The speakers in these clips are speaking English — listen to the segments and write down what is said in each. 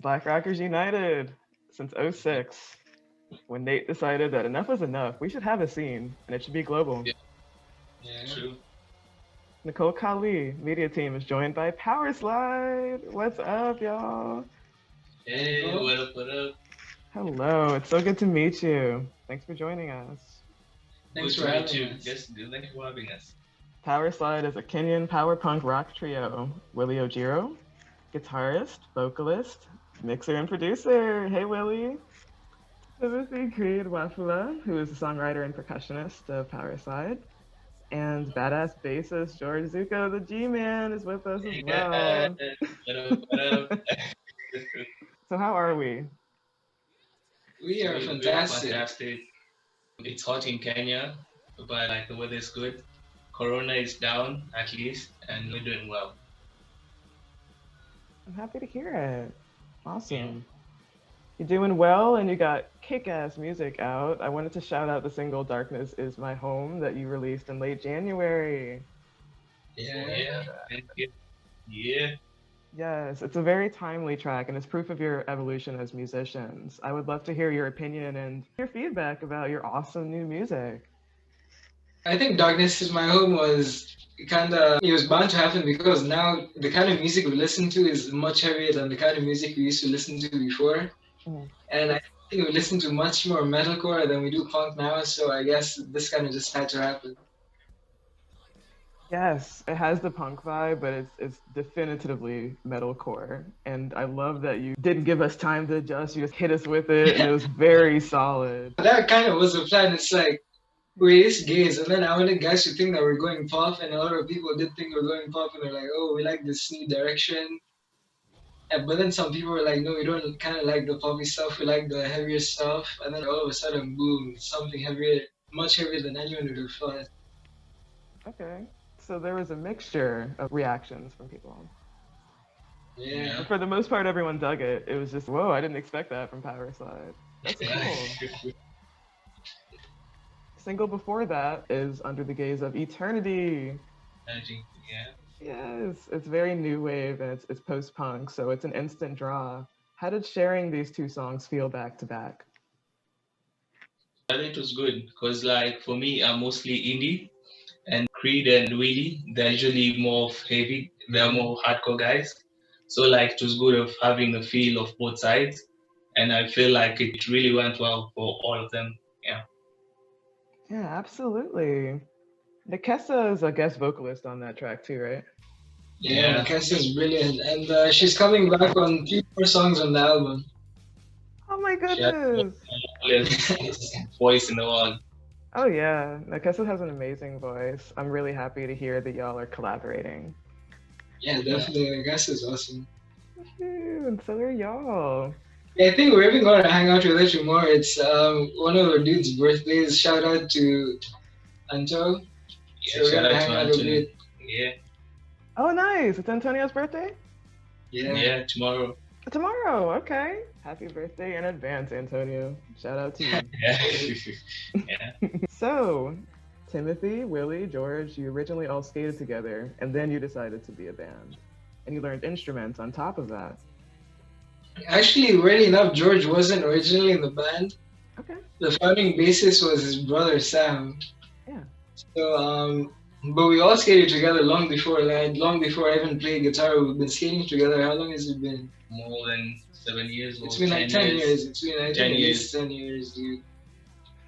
BlackRockersUnited since '06, when Nate decided that enough was enough. We should have a scene, and it should be global. Yeah. Yeah, true. Nicole Kali, media team, is joined by Powerslide. What's up, y'all? Hey, what up, what up? Hello, it's so good to meet you. Thanks for joining us. Thanks for having us. Yes, thank you for having us. Powerslide is a Kenyan power punk rock trio. Willy Ojiro, guitarist, vocalist, mixer, and producer. Hey, Willy. Timothy Creed Wafula, who is the songwriter and percussionist of Powerslide. And badass bassist George Zuko, the G-Man, is with us as well. What up? So how are we? We are fantastic. It's hot in Kenya, but like the weather is good. Corona is down at least, and we're doing well. I'm happy to hear it. Awesome. You're doing well, and you got kick-ass music out. I wanted to shout out the single "Darkness Is My Home" that you released in late January. Yeah. Thank you. Yeah. Yes, it's a very timely track, and it's proof of your evolution as musicians. I would love to hear your opinion and your feedback about your awesome new music. I think Darkness Is My Home was it was bound to happen because now the kind of music we listen to is much heavier than the kind of music we used to listen to before. And I think we listen to much more metalcore than we do punk now, so I guess this kind of just had to happen. Yes, it has the punk vibe, but it's definitively metalcore. And I love that you didn't give us time to adjust, you just hit us with it, and it was very solid. That kind of was the plan. It's like, we're just gays, and then I wanted guys to think that we're going pop, and a lot of people did think we're going pop, and they're like, oh, we like this new direction. But then some people were like, no, we don't kind of like the poppy stuff, we like the heavier stuff. And then all of a sudden, boom, something heavier, much heavier than anyone would have thought. Okay, so there was a mixture of reactions from people. Yeah. But for the most part, everyone dug it. It was just, whoa, I didn't expect that from Powerslide. That's cool. Single before that is Under the Gaze of Eternity. Yeah. Yes, it's very new wave and it's post-punk, so it's an instant draw. How did sharing these two songs feel back to back? I think it was good because like for me, I'm mostly indie, and Creed and Willy, they're usually more of heavy, they're more hardcore guys. So like it was good of having a feel of both sides, and I feel like it really went well for all of them. Yeah. Yeah, absolutely. Nikessa is a guest vocalist on that track too, right? Yeah, Nikessa's brilliant, and she's coming back on 3 more songs on the album. Oh my goodness! Voice in the world. Oh yeah, Nikessa has an amazing voice. I'm really happy to hear that y'all are collaborating. Yeah, definitely. Nikessa's awesome. And so are y'all. Yeah, I think we're even going to hang out with her tomorrow. It's one of our dudes' birthdays. Shout out to Anto. Yeah, so we're going to hang out a bit. Yeah. Oh, nice. It's Antonio's birthday? Yeah, tomorrow. Tomorrow, okay. Happy birthday in advance, Antonio. Shout out to you. Yeah. So, Timothy, Willy, George, you originally all skated together, and then you decided to be a band. And you learned instruments on top of that. Actually, weirdly enough, George wasn't originally in the band. Okay. The founding bassist was his brother, Sam. Yeah. So, but we all skated together long before that. Long before I even played guitar, we've been skating together. How long has it been? More than 7 years. It's been like 10 years. It's been like 10 years. 10 years, dude.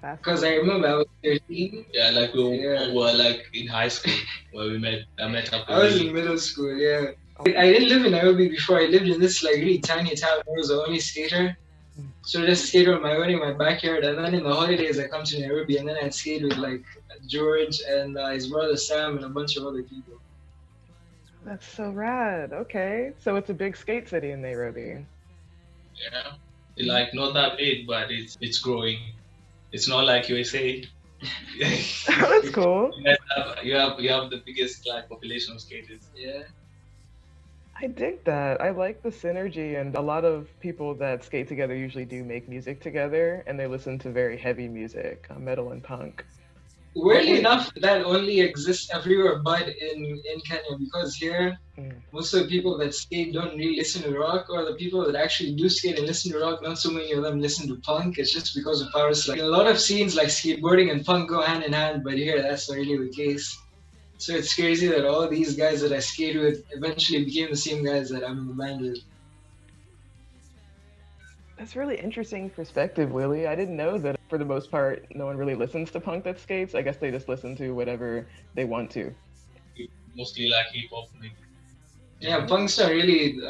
Because I remember I was 13. Yeah, like we were like in high school where we met. I met up. I was in middle school, yeah. I didn't live in Nairobi before. I lived in this like really tiny town. I was the only skater. So I just skated on my own in my backyard. And then in the holidays, I come to Nairobi and then I'd skate with like George and his brother Sam and a bunch of other people. That's so rad. Okay. So it's a big skate city in Nairobi. Yeah. It's like not that big, but it's growing. It's not like USA. That's cool. You have the biggest like population of skaters. Yeah. I dig that. I like the synergy, and a lot of people that skate together usually do make music together, and they listen to very heavy music, metal and punk. Weirdly enough, that only exists everywhere but in Kenya, because here most of the people that skate don't really listen to rock, or the people that actually do skate and listen to rock, not so many of them listen to punk. It's just because of Powerslide. In a lot of scenes, like skateboarding and punk go hand in hand, but here that's not really the case. So it's crazy that all these guys that I skate with eventually became the same guys that I'm in the band with. That's really interesting perspective, Willy. I didn't know that for the most part, no one really listens to punk that skates. I guess they just listen to whatever they want to. Mostly like hip hop, maybe. Yeah, punk's not really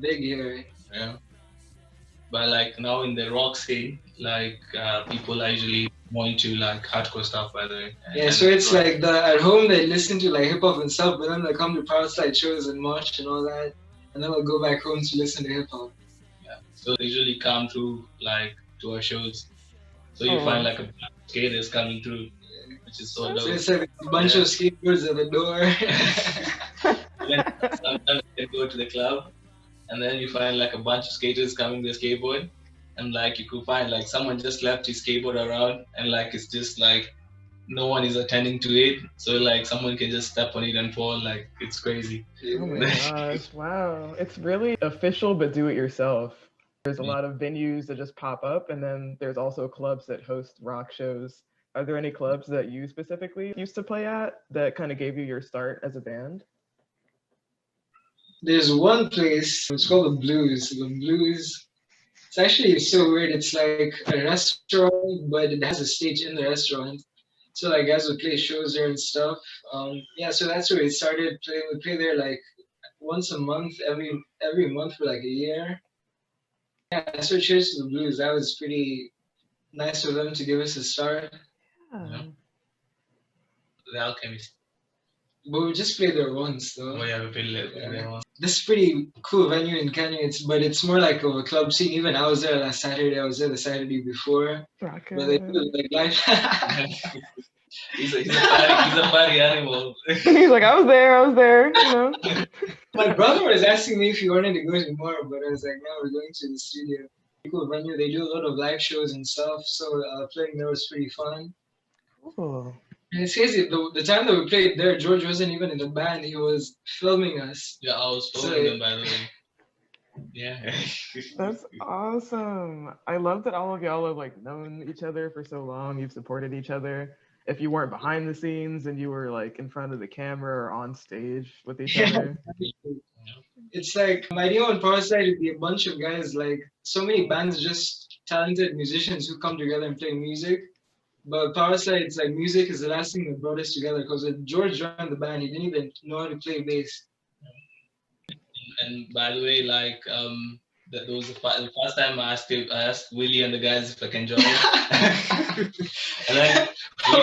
big here. Yeah. But like now in the rock scene, like people are usually more into like hardcore stuff, by the way. Yeah, so it's like at home they listen to like hip hop and stuff, but then they come to Powerslide shows and mosh and all that, and then they'll go back home to listen to hip hop. Yeah. So they usually come through like to our shows. So you find like a bunch of skaters coming through, which is so dope. So it's like a bunch of skateboards at the door. Then sometimes they go to the club, and then you find like a bunch of skaters coming with a skateboard, and like you could find like someone just left his skateboard around, and like it's just like no one is attending to it, so like someone can just step on it and fall. Like it's crazy. Oh my gosh, wow. It's really official, but do it yourself. There's a lot of venues that just pop up, and then there's also clubs that host rock shows. Are there any clubs that you specifically used to play at that kind of gave you your start as a band? There's one place, it's called the Blues. The Blues, it's actually so weird. It's like a restaurant, but it has a stage in the restaurant. So like guys would play shows there and stuff. Yeah, so that's where we started playing. We play there like once a month, every month for like a year. Yeah, so cheers to the Blues. That was pretty nice of them to give us a start. Yeah. The Alchemist. But we just played there once though. Oh yeah, we played there once. This is pretty cool venue in Kenya, but it's more like a club scene. Even I was there last Saturday. I was there the Saturday before. But they do like live. He's a party animal. He's like, I was there, you know. My brother was asking me if he wanted to go tomorrow, but I was like, no, we're going to the studio. Cool venue. They do a lot of live shows and stuff, so playing there was pretty fun. Cool. And it's crazy, the time that we played there, George wasn't even in the band, he was filming us. Yeah, I was filming them, by the way. Yeah. That's awesome. I love that all of y'all have like known each other for so long. You've supported each other. If you weren't behind the scenes and you were like in front of the camera or on stage with each other. It's like my idea on Powerslide would be a bunch of guys, like so many bands, just talented musicians who come together and play music. But Powerslide, it's like music is the last thing that brought us together, because when George joined the band, he didn't even know how to play bass. And by the way, like that was the first time I asked Willy and the guys if I can join. And then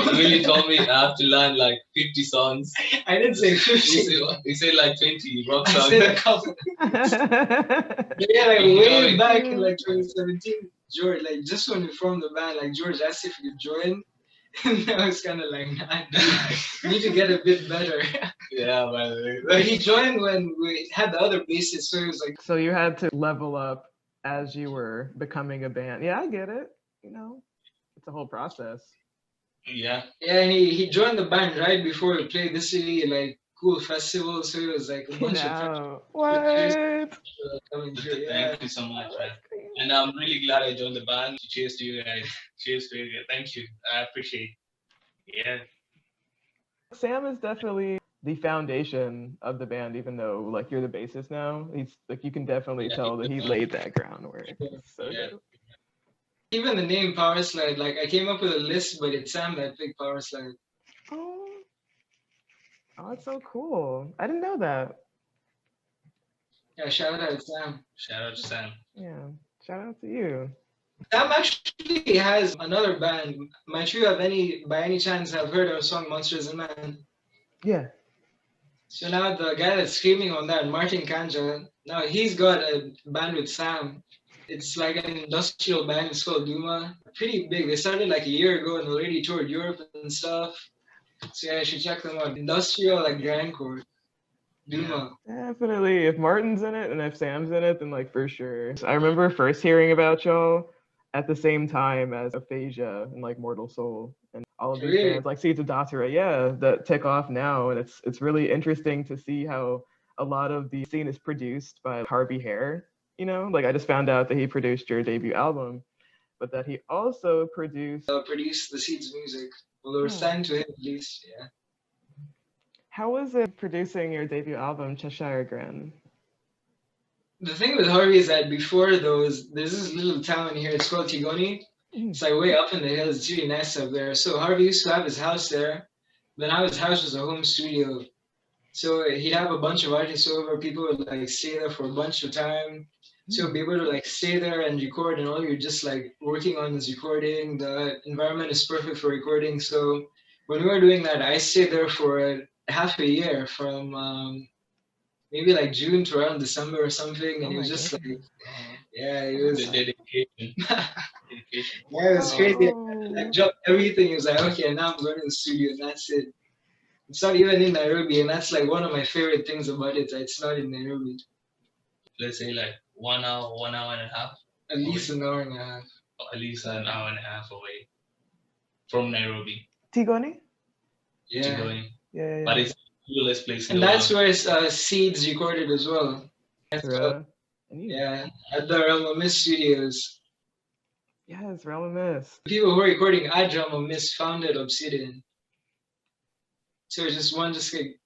Willy told me I have to learn like 50 songs. I didn't say 50. He said like 20 rock I songs. said a couple. Yeah, like way back in like 2017, George, like just when we formed the band, like George asked if he could join. And I was kind of like, nah, we need to get a bit better. Yeah, by the way. But he joined when we had the other bassist, so he was like. So you had to level up as you were becoming a band. Yeah, I get it. You know, it's a whole process. Yeah. Yeah, and he joined the band right before we played this city, like cool festival. So it was like a bunch of what? Coming through. Yeah. Thank you so much, man. And I'm really glad I joined the band. Cheers to you guys. Cheers to you. Thank you. I appreciate it. Yeah. Sam is definitely the foundation of the band, even though like you're the bassist now. He's like, you can definitely tell that he laid that groundwork. So dope. Even the name Powerslide, like I came up with a list, but it's Sam that picked Powerslide. Oh, that's so cool. I didn't know that. Yeah, shout out to Sam. Shout out to Sam. Yeah, shout out to you. Sam actually has another band. Might you have by any chance have heard our song Monsters and Men? Yeah. So now the guy that's screaming on that, Martin Kanja, now he's got a band with Sam. It's like an industrial band. It's called Duma. Pretty big. They started like a year ago and already toured Europe and stuff. So yeah, you should check them out. Industrial, like grindcore. Duma. Definitely. If Martin's in it and if Sam's in it, then like for sure. I remember first hearing about y'all at the same time as Aphasia and like Mortal Soul. And all of these Really? bands like Seeds of Datura, yeah, that take off now, and it's really interesting to see how a lot of the scene is produced by Harvey Hare. You know, like I just found out that he produced your debut album, but that he also produced Produced the Seeds music. Well, they were Yeah. signed to him at least, yeah. How was it producing your debut album, Cheshire Grin? The thing with Harvey is that before there's this little town here, it's called Tigoni. It's like way up in the hills, it's really nice up there. So Harvey used to have his house there, but now his house was a home studio. So he'd have a bunch of artists over, people would like stay there for a bunch of time. So be able to like stay there and record, and all you're just like working on is recording. The environment is perfect for recording. So when we were doing that, I stayed there for half a year from maybe like June to around December or something, and it was just like, yeah, it was. The dedication. Yeah, it was crazy. I dropped everything. It was like, okay, now I'm going to the studio, and that's it. It's not even in Nairobi, and that's like one of my favorite things about it. It's not in Nairobi. Let's say like 1 hour, 1 hour and a half. At least an hour and a half. At least an hour and a half away from Nairobi. Tigoni? Yeah. To going. Yeah. But it's the coolest place in And the that's world. where Seeds recorded as well. Yeah, at the Realm of Mist Studios. Yes, Realm of Mist. The people who were recording at Realm of Mist founded Obsidian. So it's just one, just like,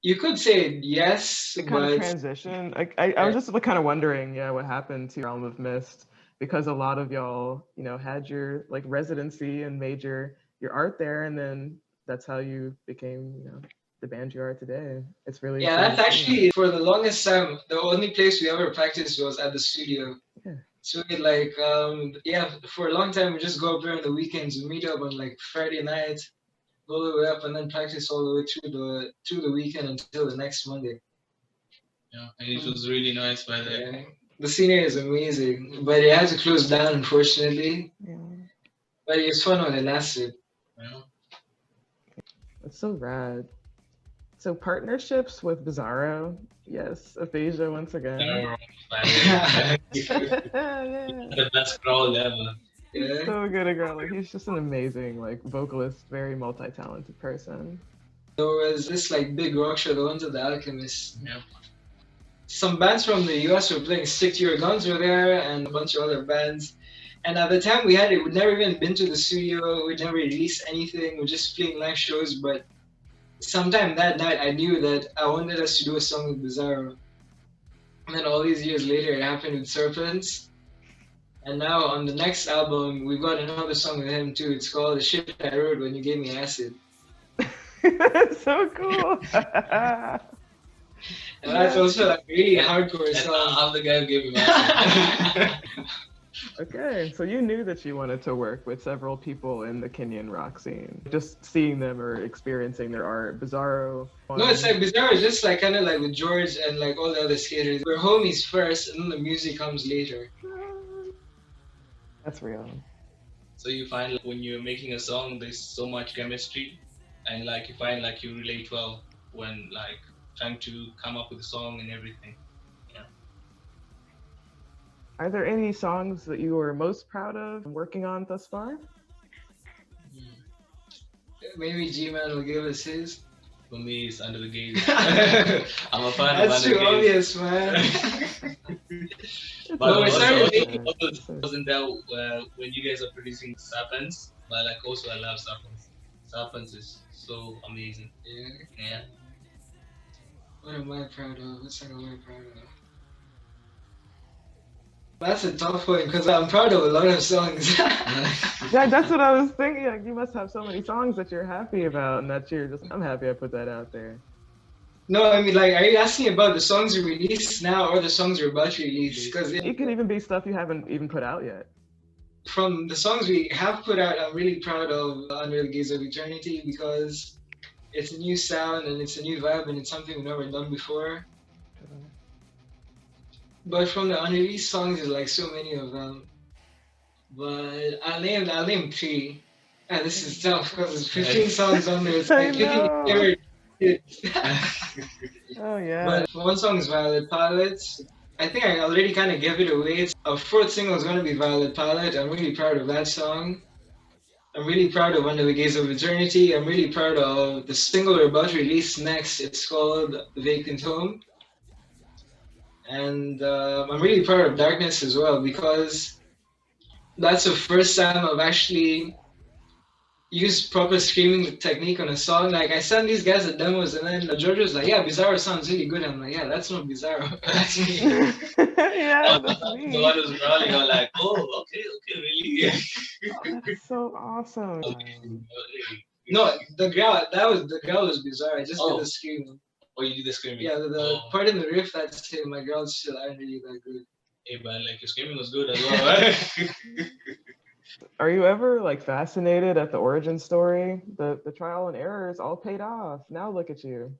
you could say yes, The kind of but transition. I was just kind of wondering, what happened to Realm of Mist, because a lot of y'all, had your like residency and made your art there, and then that's how you became, the band you are today. It's really yeah, that's actually for the longest time the only place we ever practiced was at the studio. Yeah. So we like for a long time we just go up there on the weekends. We meet up on like Friday night, go all the way up, and then practice all the way through the weekend until the next Monday. Yeah, and it was really nice by the Yeah. The scenery is amazing, but it had to close down unfortunately. Yeah. But it was fun when it lasted. Yeah. It's so rad. So partnerships with Bizzaro, yes, Aphasia once again. The best crowd ever. Yeah. So good at girl. Like he's just an amazing vocalist, very multi-talented person. There was this like big rock show, the ones at the Alchemist. Yeah. Some bands from the US were playing. Stick to Your Guns were there, and a bunch of other bands. And at the time we'd never even been to the studio, we'd never released anything, we're just playing live shows. But sometime that night I knew that I wanted us to do a song with Bizzaro. And then all these years later it happened with Serpents. And now on the next album we've got another song with him too. It's called The Shit I Wrote When You Gave Me Acid. That's so cool. And that's also like really hardcore song. I'm the guy who gave him acid. Okay, so you knew that you wanted to work with several people in the Kenyan rock scene. Just seeing them or experiencing their art, Bizzaro. No, it's like Bizzaro is just like kind of like with George and like all the other skaters. We're homies first, and then the music comes later. That's real. So you find like, when you're making a song, there's so much chemistry, and like you find like you relate well when like trying to come up with a song and everything. Are there any songs that you were most proud of working on thus far? Maybe G-Man will give us his. For me, it's Under the Gaze. I'm a fan That's of Under too the Gaze. obvious, man. But No, it's wasn't that when you guys are producing Serpents, but like also I love Serpents. Serpents is so amazing. Yeah. What am I proud of? What song am I proud of? That's a tough one because I'm proud of a lot of songs. Yeah, that's what I was thinking. Like, you must have so many songs that you're happy about, and that you're just, I'm happy I put that out there. No, I mean, like, are you asking about the songs you released now or the songs you're about to release? Because It could even be stuff you haven't even put out yet. from the songs we have put out, I'm really proud of Under the Gaze of Eternity because it's a new sound and it's a new vibe and it's something we've never done before. But from the unreleased songs, there's like so many of them. But I'll name 3. And this is tough because there's 15 songs on there. It's like 15 favorite hits. Oh yeah. But one song is Violet Palette. I think I already kind of gave it away. Our 4th single is going to be Violet Palette. I'm really proud of that song. I'm really proud of Under the Gaze of Eternity. I'm really proud of the single we're about to release next. It's called Vacant Home. And I'm really proud of Darkness as well, because that's the first time I've actually used proper screaming technique on a song. Like, I sent these guys the demos, and then George was like, yeah, Bizzaro sounds really good. I'm like, yeah, that's not Bizzaro. That's me. Yeah, that's me. The one who's growling, you're like, oh, okay, really? Oh, that's so awesome. No, the growl was Bizzaro. I just did the screaming. Oh, you did the screaming? Yeah, the part in the riff that's him, my growls still aren't really that good. Hey, man, like, your screaming was good as well, right? Are you ever like fascinated at the origin story? The trial and errors all paid off. Now look at you.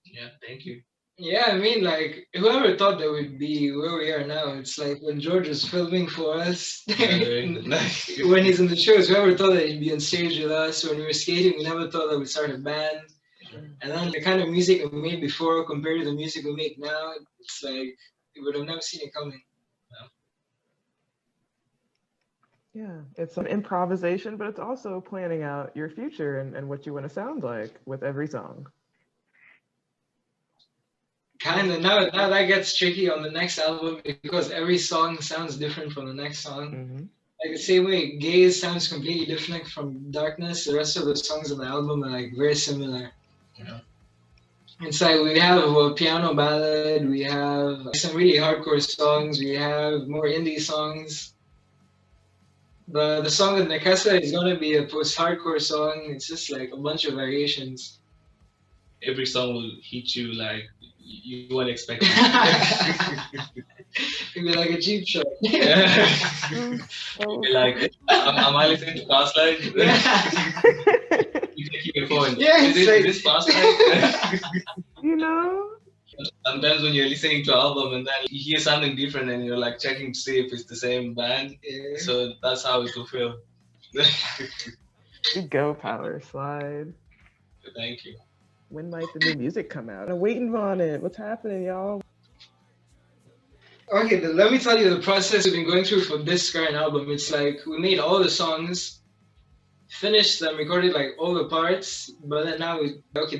Yeah, thank you. Yeah, I mean, like, whoever thought that we'd be where we are now? It's like when George was filming for us, when he's in the shows, whoever thought that he'd be on stage with us? When we were skating, we never thought that we'd start a band. And then the kind of music we made before compared to the music we make now, it's like, we would have never seen it coming. Yeah, it's some improvisation, but it's also planning out your future and what you want to sound like with every song. Kind of. Now that gets tricky on the next album, because every song sounds different from the next song. Mm-hmm. Like the same way Gaze sounds completely different from Darkness, the rest of the songs on the album are like very similar. Yeah. It's like we have a piano ballad, we have some really hardcore songs, we have more indie songs. The song with Nekasa is gonna be a post-hardcore song. It's just like a bunch of variations. Every song will hit you like you weren't expecting. It'd be like a cheap shot. Yeah. You'd be like, am I listening to Powerslide? You take your phone. Yeah, is this Powerslide? You know? Sometimes when you're listening to an album and then you hear something different and you're like checking to see if it's the same band. Yeah. So that's how it will feel. You go, Powerslide. Thank you. When might the new music come out? I'm waiting on it. What's happening, y'all? Okay, then let me tell you the process we've been going through for this current album. It's like we made all the songs, finished them, recorded like all the parts, but then now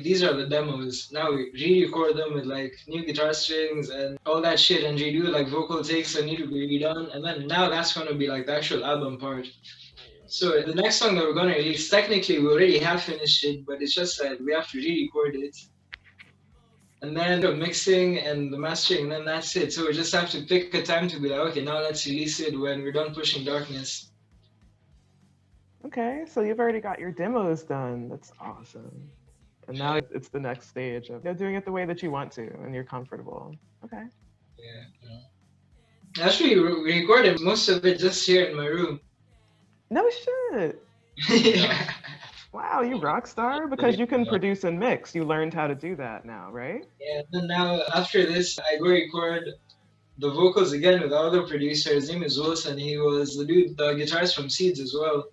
these are the demos. Now we re-record them with like new guitar strings and all that shit, and redo like vocal takes that need to be redone, and then now that's gonna be like the actual album part. So the next song that we're gonna release, technically we already have finished it, but it's just that we have to re-record it. And then the mixing and the mastering, and then that's it. So we just have to pick a time to be like, okay, now let's release it when we're done pushing Darkness. Okay, so you've already got your demos done. That's awesome. And now it's the next stage of doing it the way that you want to and you're comfortable. Okay. Yeah. Actually, we recorded most of it just here in my room. No shit. Yeah. Wow, you rock star, because you can produce and mix. You learned how to do that now, right? Yeah, and now after this, I go record the vocals again with our other producer. His name is Wilson. He was the guitarist from Seeds as well.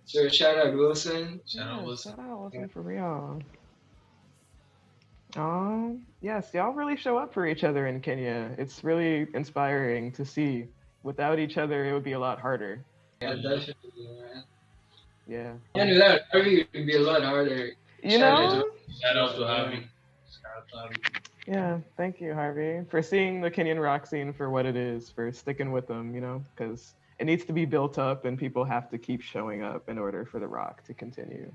So shout out Wilson. Shout out Wilson. Shout out Wilson for real. Yes, y'all really show up for each other in Kenya. It's really inspiring to see. Without each other, it would be a lot harder. Yeah, definitely, man. Yeah. And without Harvey, it would be a lot harder. You know? Shout out to Harvey. Yeah, thank you, Harvey, for seeing the Kenyan rock scene for what it is, for sticking with them, because it needs to be built up and people have to keep showing up in order for the rock to continue.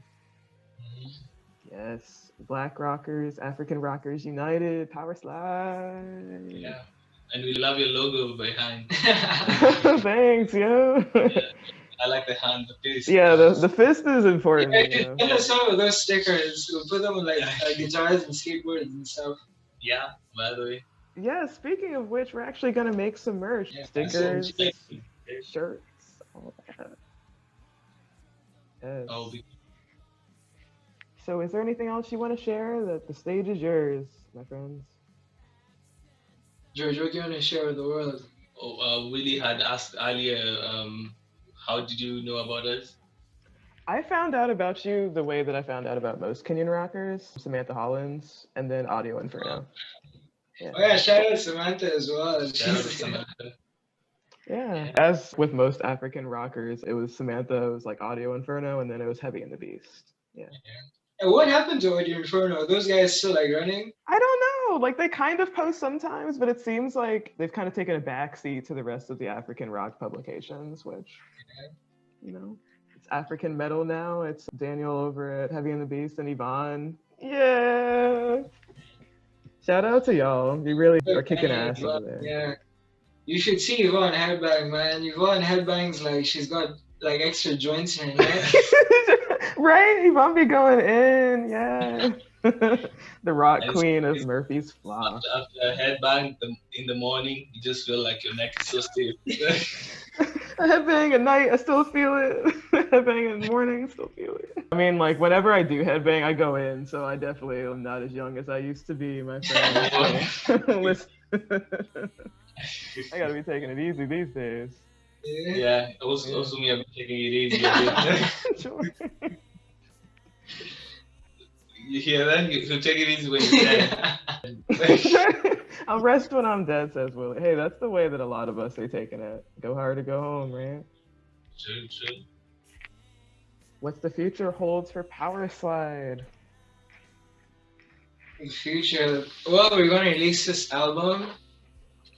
Yes, Black Rockers, African Rockers United, Powerslide. Yeah, and we love your logo behind. Thanks, yo. Yeah, I like the hand, the fist. Yeah, the fist is important. Yeah. Some of those stickers, we'll put them on like guitars and skateboards and stuff. Yeah, by the way. Yeah, speaking of which, we're actually gonna make some merch, stickers, shirts, all that. Yes. Oh, So is there anything else you want to share? The stage is yours, my friends. George, what do you want to share with the world? Willy had asked earlier, how did you know about us? I found out about you the way that I found out about most Kenyan rockers, Samantha Hollins, and then Audio Inferno. Yeah. Oh yeah, shout out Samantha as well. Shout out to Samantha. Yeah, as with most African rockers, it was Samantha, it was like Audio Inferno, and then it was Heavy and the Beast. Yeah. And what happened to Audio Inferno? Are those guys still like running? I don't know. Like they kind of post sometimes, but it seems like they've kind of taken a backseat to the rest of the African rock publications, which, you know, it's African metal now. It's Daniel over at Heavy and the Beast and Yvonne. Yeah. Shout out to y'all. You really are kicking ass over there. Yeah. You should see Yvonne headbang, man. Yvonne headbangs like she's got like extra joints in her neck. Right? Yvonne be going in, yeah. The rock queen of Murphy's Flaw. After a headbang in the morning, you just feel like your neck is so stiff. A headbang at night, I still feel it. Headbang in the morning, I still feel it. I mean, like, whenever I do headbang, I go in, so I definitely am not as young as I used to be, my friend. Listen. I gotta be taking it easy these days. Yeah, also me, I've been taking it easy. Sure. You hear that? You take it easy when you're dead. I'll rest when I'm dead, says Willie. Hey, that's the way that a lot of us are taking it. Go hard or go home, right? True. What's the future holds for Powerslide? In the future, well, we're gonna release this album.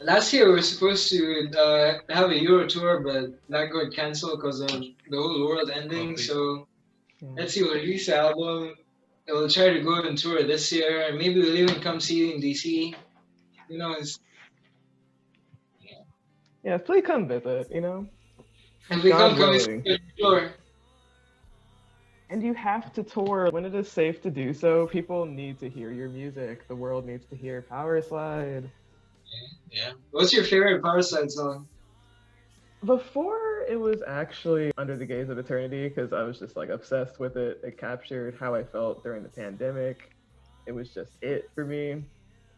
Last year we were supposed to have a Euro tour, but that got cancelled because of the whole world ending. So let's see, we'll release the album. We'll try to go on tour this year, and maybe we'll even come see you in DC. You know, yeah, please come visit. You know, if we come see the tour. And you have to tour when it is safe to do so. People need to hear your music. The world needs to hear Powerslide. Yeah. What's your favorite Powerslide song? Before, it was actually Under the Gaze of Eternity, because I was just like obsessed with it. It captured how I felt during the pandemic. It was just it for me.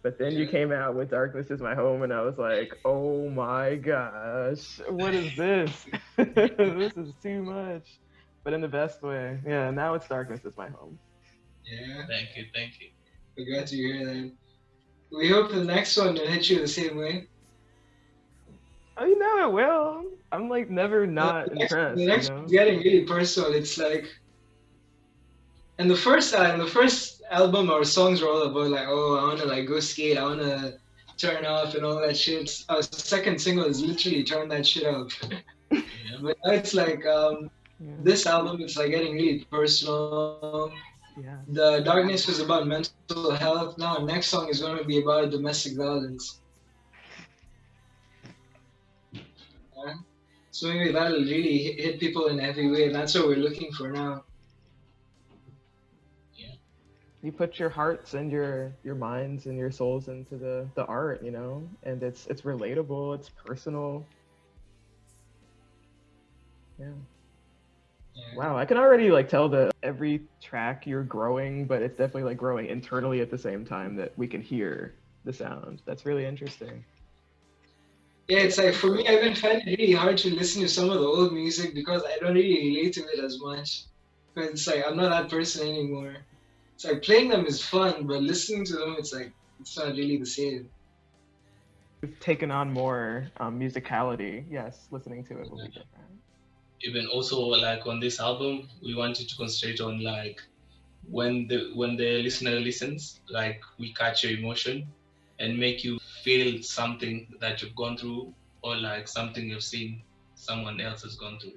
But then you came out with Darkness Is My Home, and I was like, oh my gosh, what is this? This is too much. But in the best way. Yeah, now it's Darkness Is My Home. Yeah. Thank you. We're glad to hear that. We hope the next one will hit you the same way. Oh, you know it will. I'm like never not impressed. The next one's getting really personal. It's like, and the first album, our songs were all about like, oh, I wanna like go skate, I wanna turn off and all that shit. Our second single is literally turn that shit off. But now it's like, this album is like getting really personal. Yeah. The Darkness was about mental health. Now our next song is going to be about domestic violence. Yeah. So maybe that'll really hit people in a heavy way, and that's what we're looking for now. Yeah. You put your hearts and your minds and your souls into the art, you know, and it's relatable, it's personal. Yeah. Wow, I can already like tell that every track you're growing, but it's definitely like growing internally at the same time that we can hear the sound. That's really interesting. Yeah, it's like for me, I've been finding it really hard to listen to some of the old music because I don't really relate to it as much. Because it's like I'm not that person anymore. It's like playing them is fun, but listening to them, it's like it's not really the same. We've taken on more musicality. Yes, listening to it will be different. Even also like on this album, we wanted to concentrate on like when the listener listens, like we catch your emotion and make you feel something that you've gone through or like something you've seen someone else has gone through.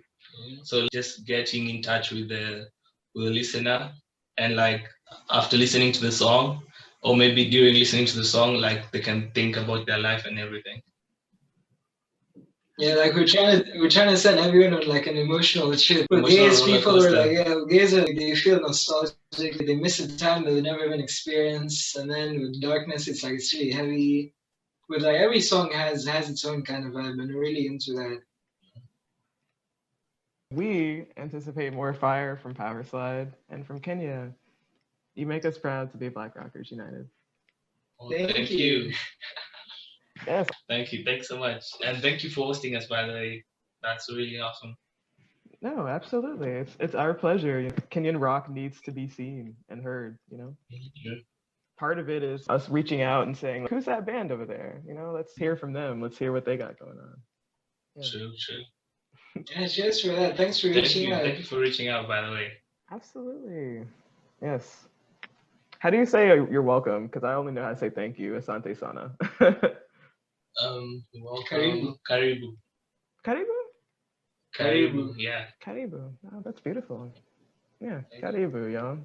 So just getting in touch with the listener, and like after listening to the song or maybe during listening to the song, like they can think about their life and everything. Yeah, like we're trying to send everyone on like an emotional trip. But gays people are like, gays are like, they feel nostalgic, they miss a time that they never even experienced. And then with Darkness, it's like it's really heavy. But like every song has its own kind of vibe, and we're really into that. We anticipate more fire from Powerslide and from Kenya. You make us proud to be Black Rockers United. Well, thank you. Yes. Thank you. Thanks so much. And thank you for hosting us, by the way. That's really awesome. No, absolutely. It's our pleasure. Kenyan rock needs to be seen and heard, you know? Yeah. Part of it is us reaching out and saying, who's that band over there? You know, let's hear from them. Let's hear what they got going on. Yeah. True. Yeah, cheers for that. Thanks for reaching out. Thank you for reaching out, by the way. Absolutely. Yes. How do you say you're welcome? Because I only know how to say thank you. Asante sana. Welcome. Karibu. Karibu? Yeah. Karibu. Oh, that's beautiful. Yeah, karibu, y'all.